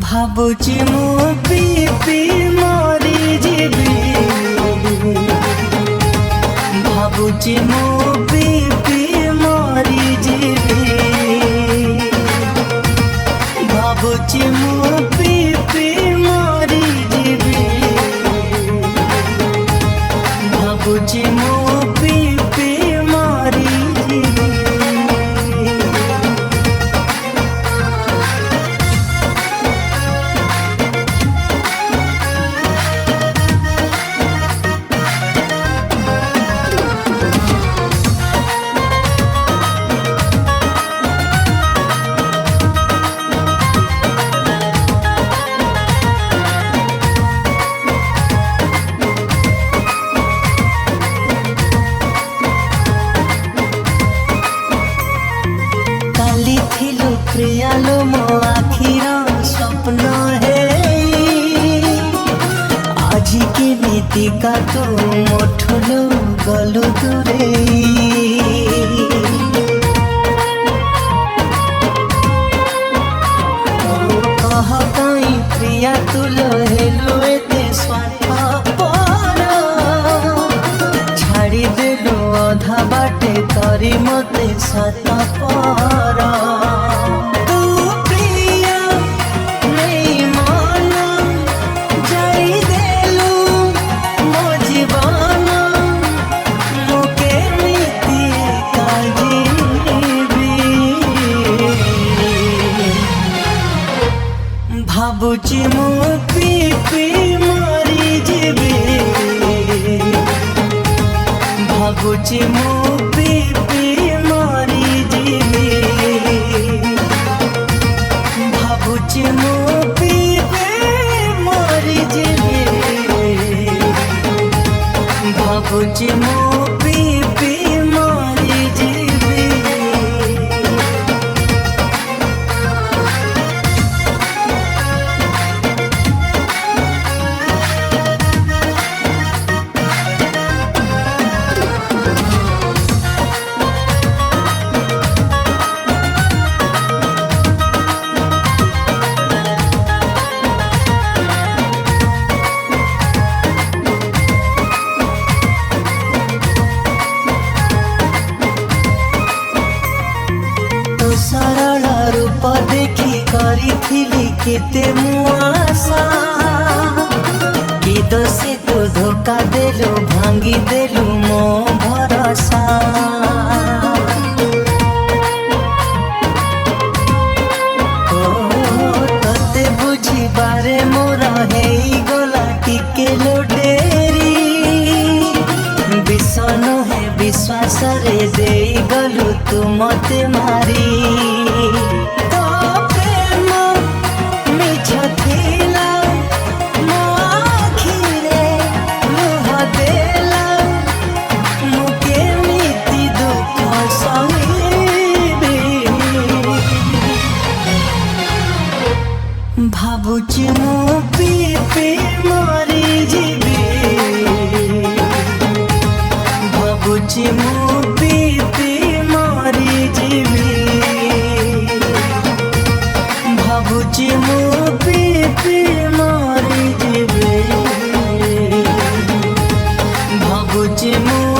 भाबुची मु पी पी मरी जीवी भाबुची मु पी पी मरी जीवी भाबुची मु पी पी मरी जीवी भाबुची मु पी पी मरी जीवी प्रियालो मो आखिर स्वप्न है आज की नीति का तो मोठलो गलु दूरे कह कहीं प्रिया तुलो हेलो एते स्वार्थपर छाड़ी देलो अधा बाटे करी मते सतपर भाबुची मु पी पी मरी जीवी भाबुची मु पी पी मरी जीवी भाबुची मु पी पी मरी जीवी भाबुची मु पी पी मरी जीवी सरल रूप देखी करी केते मुआसा कि दोषे तो धोखा देलु भांगी देलु मो भरोसा तते बुझी बारे मोर हेई गला टिके लो डेरी विषण है विश्वास रे दे गलु तू मते मारी तो प्रेम मिछ थिला মু পি পি মরি ଯିବି ଭାବୁଛି ମୁଁ